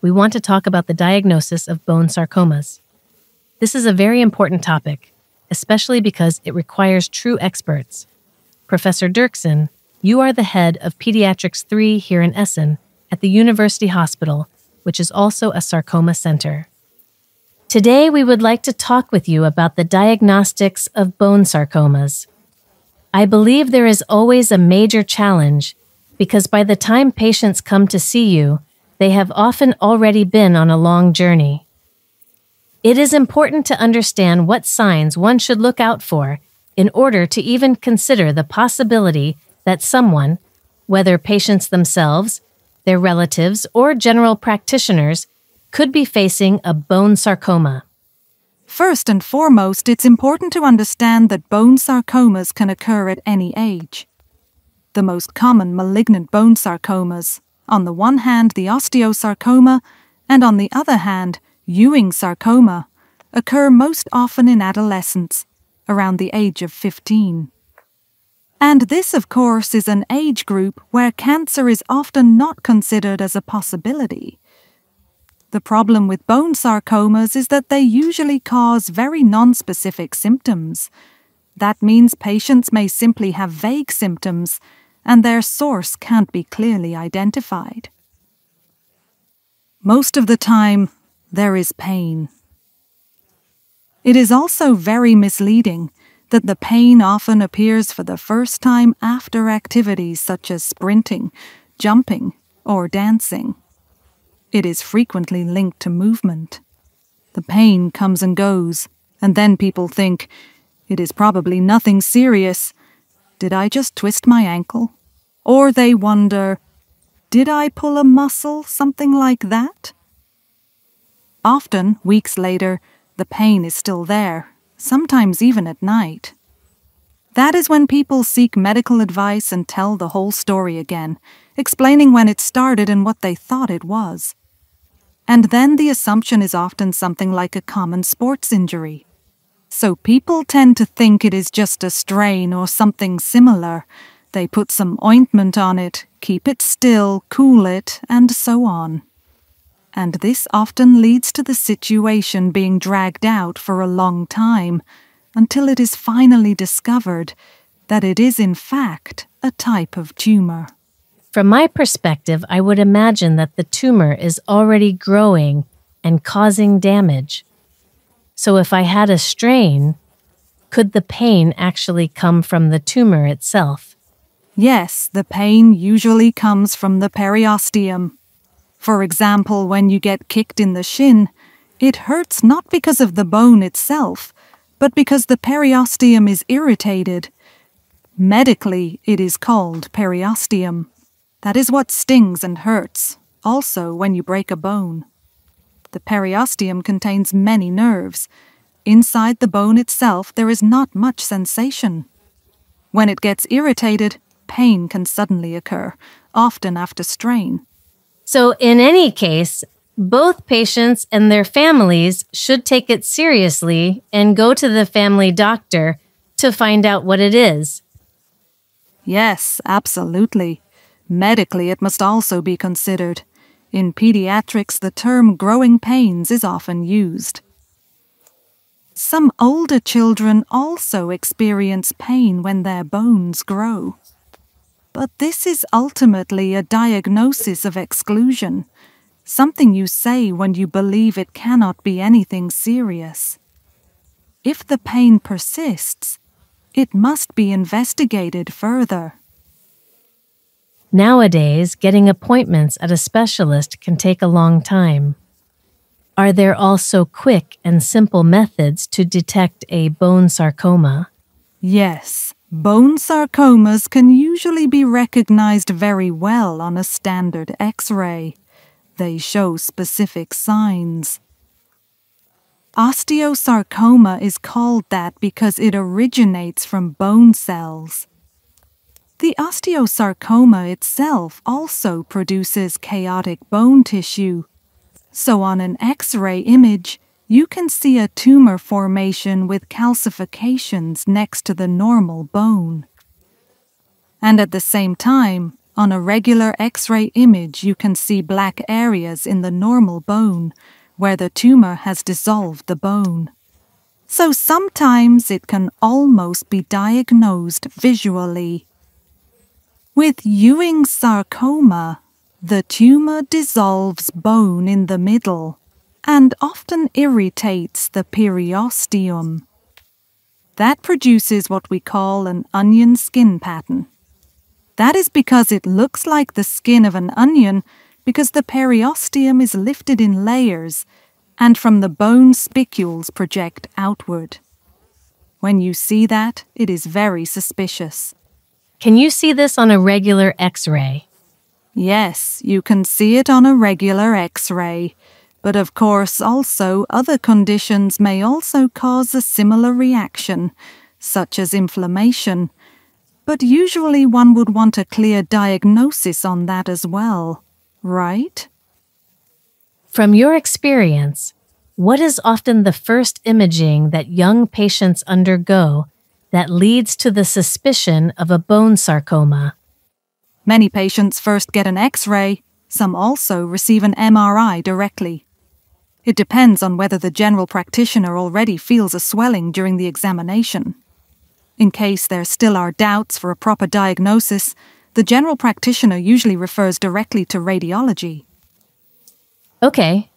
we want to talk about the diagnosis of bone sarcomas. This is a very important topic, especially because it requires true experts. Professor Dierksen, you are the head of Pediatrics 3 here in Essen at the University Hospital, which is also a sarcoma center. Today, we would like to talk with you about the diagnostics of bone sarcomas. I believe there is always a major challenge because by the time patients come to see you, they have often already been on a long journey. It is important to understand what signs one should look out for in order to even consider the possibility that someone, whether patients themselves, their relatives, or general practitioners, could be facing a bone sarcoma. First and foremost, it's important to understand that bone sarcomas can occur at any age. The most common malignant bone sarcomas, on the one hand the osteosarcoma, and on the other hand Ewing sarcoma, occur most often in adolescents, around the age of 15. And this, of course, is an age group where cancer is often not considered as a possibility. The problem with bone sarcomas is that they usually cause very nonspecific symptoms. That means patients may simply have vague symptoms, and their source can't be clearly identified. Most of the time, there is pain. It is also very misleading that the pain often appears for the first time after activities such as sprinting, jumping, or dancing. It is frequently linked to movement. The pain comes and goes, and then people think, it is probably nothing serious. Did I just twist my ankle? Or they wonder, did I pull a muscle, something like that? Often, weeks later, the pain is still there, sometimes even at night. That is when people seek medical advice and tell the whole story again, explaining when it started and what they thought it was. And then the assumption is often something like a common sports injury. So people tend to think it is just a strain or something similar. They put some ointment on it, keep it still, cool it, and so on. And this often leads to the situation being dragged out for a long time, until it is finally discovered that it is in fact a type of tumor. From my perspective, I would imagine that the tumor is already growing and causing damage. So if I had a strain, could the pain actually come from the tumor itself? Yes, the pain usually comes from the periosteum. For example, when you get kicked in the shin, it hurts not because of the bone itself, but because the periosteum is irritated. Medically, it is called periosteum. That is what stings and hurts, also when you break a bone. The periosteum contains many nerves. Inside the bone itself, there is not much sensation. When it gets irritated, pain can suddenly occur, often after strain. So in any case, both patients and their families should take it seriously and go to the family doctor to find out what it is. Yes, absolutely. Medically, it must also be considered. In pediatrics, the term growing pains is often used. Some older children also experience pain when their bones grow. But this is ultimately a diagnosis of exclusion, something you say when you believe it cannot be anything serious. If the pain persists, it must be investigated further. Nowadays, getting appointments at a specialist can take a long time. Are there also quick and simple methods to detect a bone sarcoma? Yes, bone sarcomas can usually be recognized very well on a standard X-ray. They show specific signs. Osteosarcoma is called that because it originates from bone cells. The osteosarcoma itself also produces chaotic bone tissue. So on an X-ray image, you can see a tumor formation with calcifications next to the normal bone. And at the same time, On a regular X-ray image, you can see black areas in the normal bone where the tumor has dissolved the bone. So sometimes it can almost be diagnosed visually. With Ewing sarcoma, the tumor dissolves bone in the middle and often irritates the periosteum. That produces what we call an onion skin pattern. That is because it looks like the skin of an onion because the periosteum is lifted in layers and from the bone spicules project outward. When you see that, it is very suspicious. Can you see this on a regular X-ray? Yes, you can see it on a regular X-ray, but of course also other conditions may also cause a similar reaction, such as inflammation. But usually one would want a clear diagnosis on that as well, right? From your experience, what is often the first imaging that young patients undergo that leads to the suspicion of a bone sarcoma? Many patients first get an X-ray, some also receive an MRI directly. It depends on whether the general practitioner already feels a swelling during the examination. In case there still are doubts for a proper diagnosis, the general practitioner usually refers directly to radiology. Okay.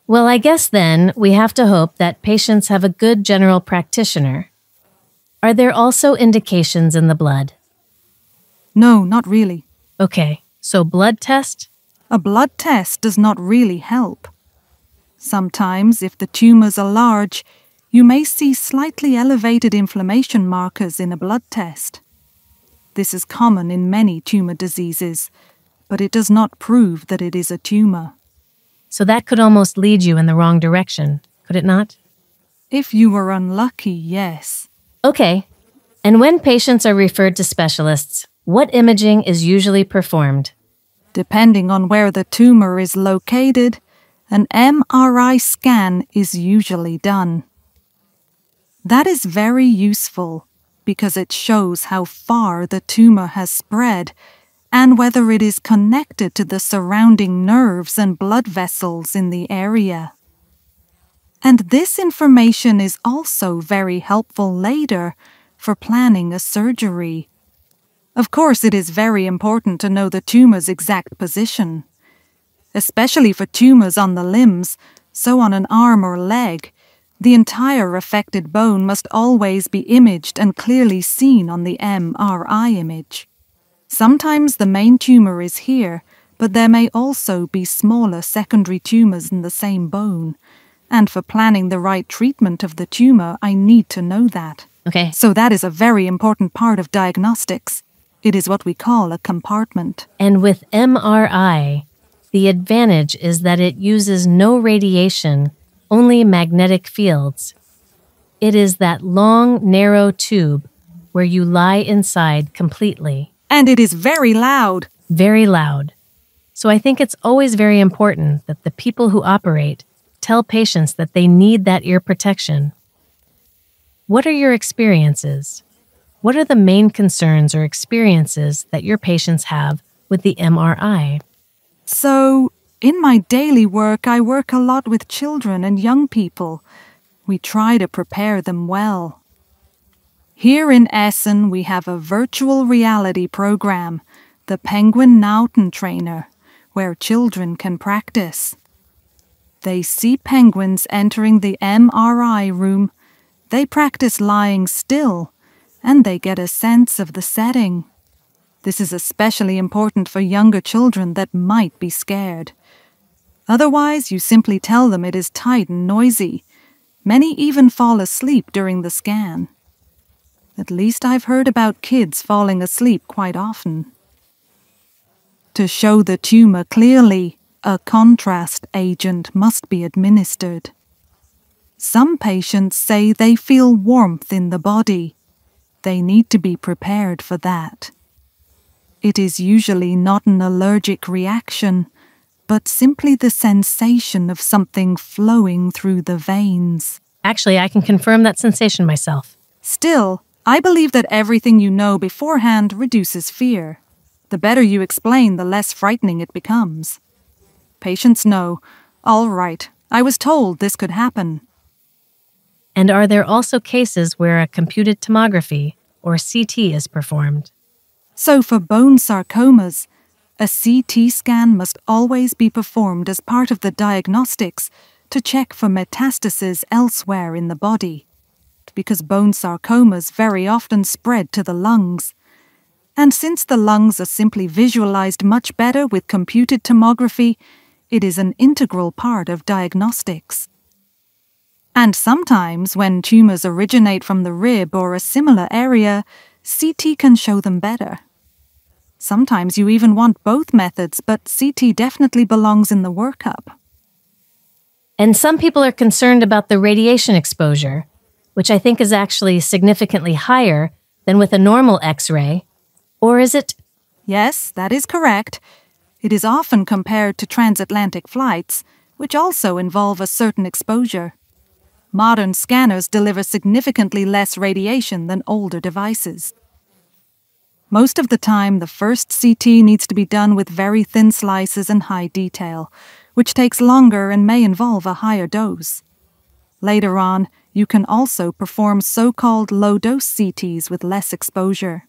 Well, I guess then we have to hope that patients have a good general practitioner. Are there also indications in the blood? No, not really. Okay, so blood test? A blood test does not really help. Sometimes, if the tumors are large, you may see slightly elevated inflammation markers in a blood test. This is common in many tumor diseases, but it does not prove that it is a tumor. So that could almost lead you in the wrong direction, could it not? If you were unlucky, yes. Okay. And when patients are referred to specialists, what imaging is usually performed? Depending on where the tumor is located, an MRI scan is usually done. That is very useful because it shows how far the tumor has spread and whether it is connected to the surrounding nerves and blood vessels in the area. And this information is also very helpful later for planning a surgery. Of course, it is very important to know the tumor's exact position, especially for tumors on the limbs, so on an arm or leg. The entire affected bone must always be imaged and clearly seen on the MRI image. Sometimes the main tumor is here, but there may also be smaller secondary tumors in the same bone. And for planning the right treatment of the tumor, I need to know that. Okay. So that is a very important part of diagnostics. It is what we call a compartment. And with MRI, the advantage is that it uses no radiation, only magnetic fields. It is that long, narrow tube where you lie inside completely. And it is very loud. Very loud. So I think it's always very important that the people who operate tell patients that they need that ear protection. What are your experiences? What are the main concerns or experiences that your patients have with the MRI? So, in my daily work, I work a lot with children and young people. We try to prepare them well. Here in Essen, we have a virtual reality program, the Penguin Nauten Trainer, where children can practice. They see penguins entering the MRI room, they practice lying still, and they get a sense of the setting. This is especially important for younger children that might be scared. Otherwise, you simply tell them it is tight and noisy. Many even fall asleep during the scan. At least I've heard about kids falling asleep quite often. To show the tumor clearly, a contrast agent must be administered. Some patients say they feel warmth in the body. They need to be prepared for that. It is usually not an allergic reaction, but simply the sensation of something flowing through the veins. Actually, I can confirm that sensation myself. Still, I believe that everything you know beforehand reduces fear. The better you explain, the less frightening it becomes. Patients know, all right, I was told this could happen. And are there also cases where a computed tomography, or CT, is performed? So for bone sarcomas, a CT scan must always be performed as part of the diagnostics to check for metastases elsewhere in the body, because bone sarcomas very often spread to the lungs. And since the lungs are simply visualized much better with computed tomography, it is an integral part of diagnostics. And sometimes, when tumors originate from the rib or a similar area, CT can show them better. Sometimes you even want both methods, but CT definitely belongs in the workup. And some people are concerned about the radiation exposure, which I think is actually significantly higher than with a normal X-ray. Or is it? Yes, that is correct. It is often compared to transatlantic flights, which also involve a certain exposure. Modern scanners deliver significantly less radiation than older devices. Most of the time, the first CT needs to be done with very thin slices and high detail, which takes longer and may involve a higher dose. Later on, you can also perform so-called low-dose CTs with less exposure.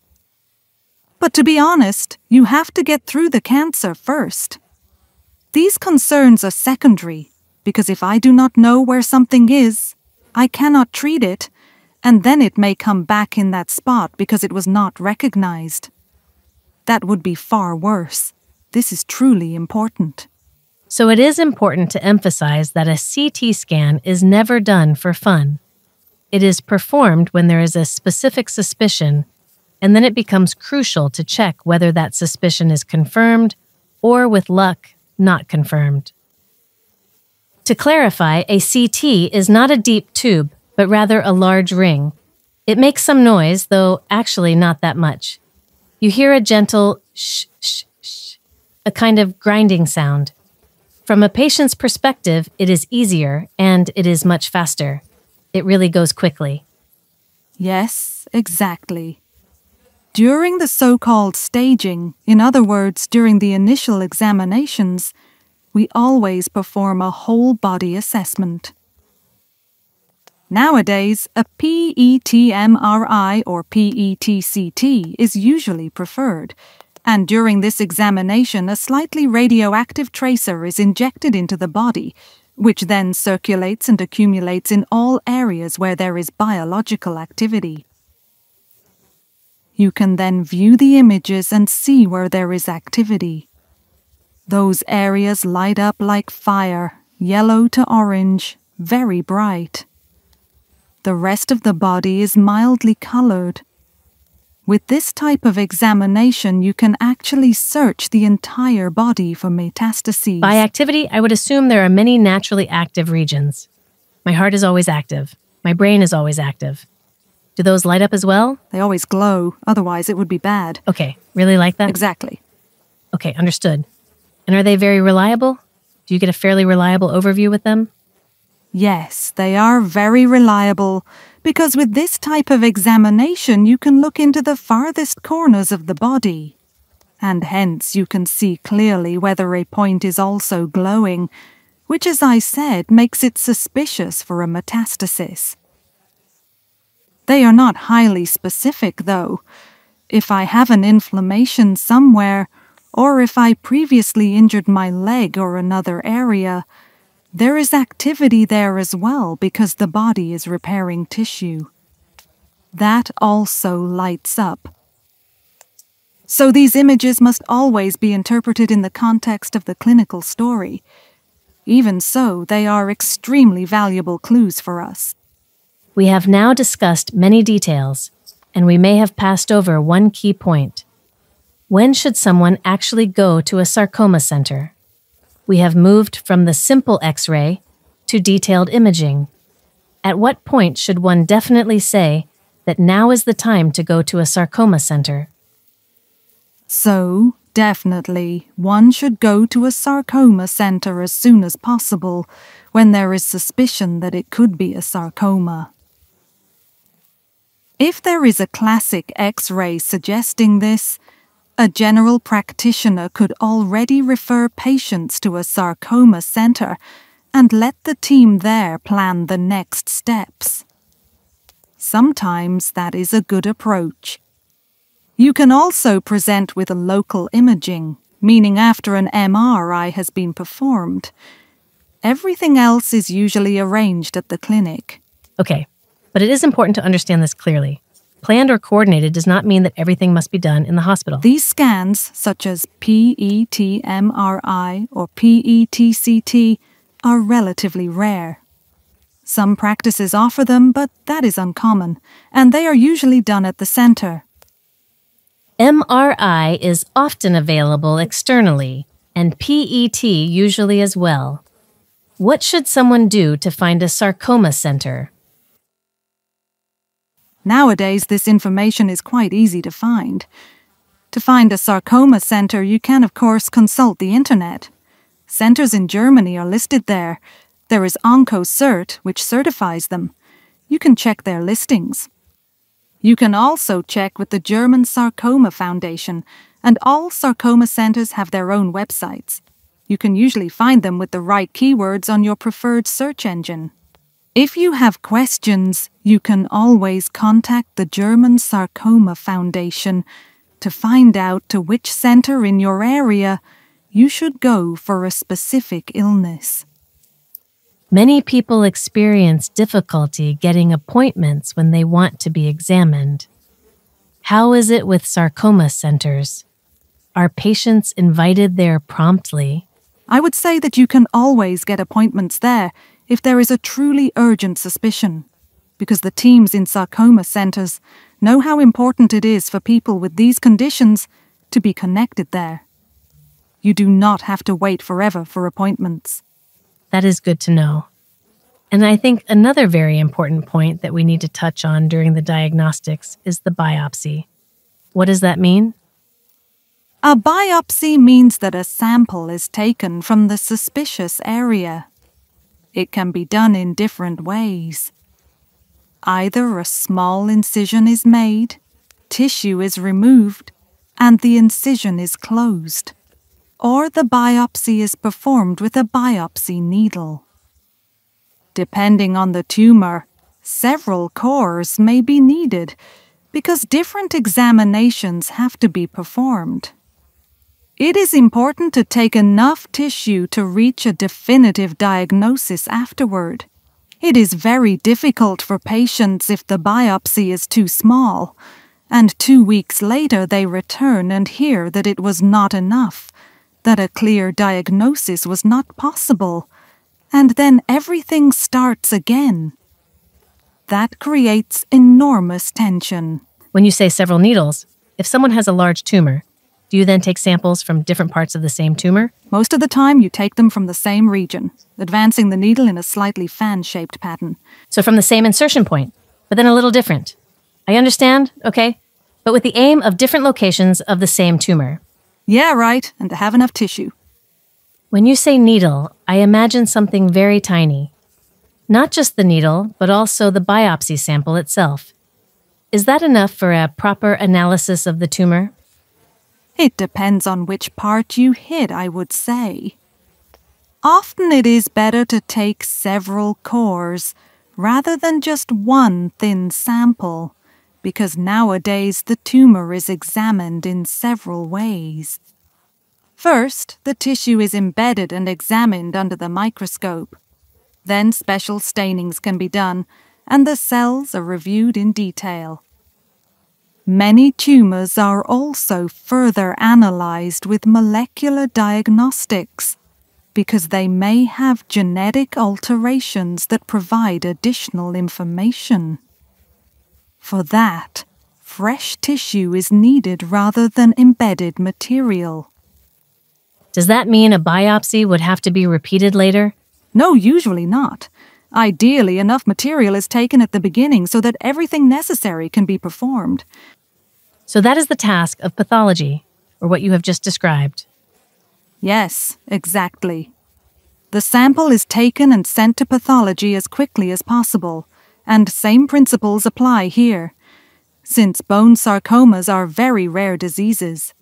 But to be honest, you have to get through the cancer first. These concerns are secondary, because if I do not know where something is, I cannot treat it, and then it may come back in that spot because it was not recognized. That would be far worse. This is truly important. So it is important to emphasize that a CT scan is never done for fun. It is performed when there is a specific suspicion, and then it becomes crucial to check whether that suspicion is confirmed or, with luck, not confirmed. To clarify, a CT is not a deep tube, but rather a large ring. It makes some noise, though actually not that much. You hear a gentle shh, shh, shh, a kind of grinding sound. From a patient's perspective, it is easier and it is much faster. It really goes quickly. Yes, exactly. During the so-called staging, in other words, during the initial examinations, we always perform a whole-body assessment. Nowadays, a PET-MRI or PET-CT is usually preferred, and during this examination a slightly radioactive tracer is injected into the body, which then circulates and accumulates in all areas where there is biological activity. You can then view the images and see where there is activity. Those areas light up like fire, yellow to orange, very bright. The rest of the body is mildly colored. With this type of examination, you can actually search the entire body for metastases. By activity, I would assume there are many naturally active regions. My heart is always active. My brain is always active. Do those light up as well? They always glow, otherwise it would be bad. Okay, really like that? Exactly. Okay, understood. And are they very reliable? Do you get a fairly reliable overview with them? Yes, they are very reliable, because with this type of examination you can look into the farthest corners of the body, and hence you can see clearly whether a point is also glowing, which, as I said, makes it suspicious for a metastasis. They are not highly specific, though. If I have an inflammation somewhere, or if I previously injured my leg or another area, there is activity there as well because the body is repairing tissue. That also lights up. So these images must always be interpreted in the context of the clinical story. Even so, they are extremely valuable clues for us. We have now discussed many details, and we may have passed over one key point. When should someone actually go to a sarcoma center? We have moved from the simple X-ray to detailed imaging. At what point should one definitely say that now is the time to go to a sarcoma center? So, definitely, one should go to a sarcoma center as soon as possible when there is suspicion that it could be a sarcoma. If there is a classic X-ray suggesting this, a general practitioner could already refer patients to a sarcoma center and let the team there plan the next steps. Sometimes that is a good approach. You can also present with local imaging, meaning after an MRI has been performed. Everything else is usually arranged at the clinic. Okay, but it is important to understand this clearly. Planned or coordinated does not mean that everything must be done in the hospital. These scans, such as PET-MRI or PET-CT, are relatively rare. Some practices offer them, but that is uncommon, and they are usually done at the center. MRI is often available externally, and PET usually as well. What should someone do to find a sarcoma center? Nowadays, this information is quite easy to find. To find a sarcoma center, you can, of course, consult the internet. Centers in Germany are listed there. There is OncoCert, which certifies them. You can check their listings. You can also check with the German Sarcoma Foundation, and all sarcoma centers have their own websites. You can usually find them with the right keywords on your preferred search engine. If you have questions, you can always contact the German Sarcoma Foundation to find out to which center in your area you should go for a specific illness. Many people experience difficulty getting appointments when they want to be examined. How is it with sarcoma centers? Are patients invited there promptly? I would say that you can always get appointments there if there is a truly urgent suspicion, because the teams in sarcoma centers know how important it is for people with these conditions to be connected there. You do not have to wait forever for appointments. That is good to know. And I think another very important point that we need to touch on during the diagnostics is the biopsy. What does that mean? A biopsy means that a sample is taken from the suspicious area. It can be done in different ways. Either a small incision is made, tissue is removed, and the incision is closed, or the biopsy is performed with a biopsy needle. Depending on the tumor, several cores may be needed because different examinations have to be performed. It is important to take enough tissue to reach a definitive diagnosis afterward. It is very difficult for patients if the biopsy is too small, and 2 weeks later they return and hear that it was not enough, that a clear diagnosis was not possible, and then everything starts again. That creates enormous tension. When you say several needles, if someone has a large tumor, do you then take samples from different parts of the same tumor? Most of the time, you take them from the same region, advancing the needle in a slightly fan-shaped pattern. So from the same insertion point, but then a little different. I understand, okay? But with the aim of different locations of the same tumor. Yeah, right, and to have enough tissue. When you say needle, I imagine something very tiny. Not just the needle, but also the biopsy sample itself. Is that enough for a proper analysis of the tumor? It depends on which part you hit, I would say. Often it is better to take several cores rather than just one thin sample, because nowadays the tumor is examined in several ways. First, the tissue is embedded and examined under the microscope. Then special stainings can be done, and the cells are reviewed in detail. Many tumors are also further analyzed with molecular diagnostics because they may have genetic alterations that provide additional information. For that, fresh tissue is needed rather than embedded material. Does that mean a biopsy would have to be repeated later? No, usually not. Ideally, enough material is taken at the beginning so that everything necessary can be performed. So that is the task of pathology, or what you have just described. Yes, exactly. The sample is taken and sent to pathology as quickly as possible, and same principles apply here. Since bone sarcomas are very rare diseases,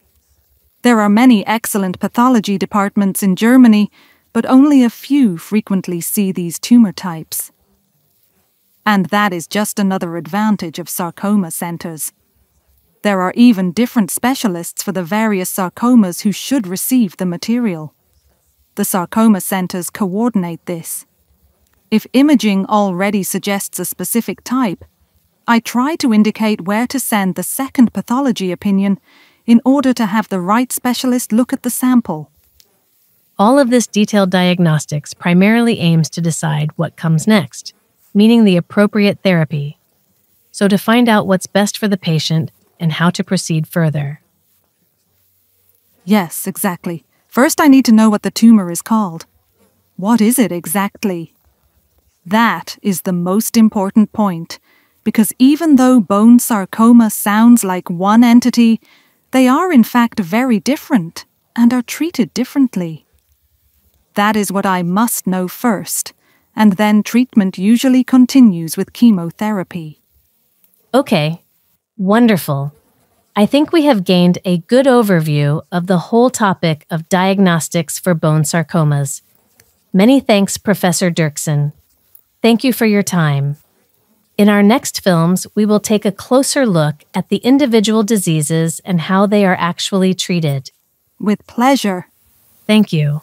There are many excellent pathology departments in Germany, but only a few frequently see these tumor types. And that is just another advantage of sarcoma centers. There are even different specialists for the various sarcomas who should receive the material. The sarcoma centers coordinate this. If imaging already suggests a specific type, I try to indicate where to send the second pathology opinion in order to have the right specialist look at the sample. All of this detailed diagnostics primarily aims to decide what comes next, meaning the appropriate therapy. So to find out what's best for the patient and how to proceed further. Yes, exactly. First, I need to know what the tumor is called. What is it exactly? That is the most important point, because even though bone sarcoma sounds like one entity, they are in fact very different and are treated differently. That is what I must know first, and then treatment usually continues with chemotherapy. Okay, wonderful. I think we have gained a good overview of the whole topic of diagnostics for bone sarcomas. Many thanks, Professor Dierksen. Thank you for your time. In our next films, we will take a closer look at the individual diseases and how they are actually treated. With pleasure. Thank you.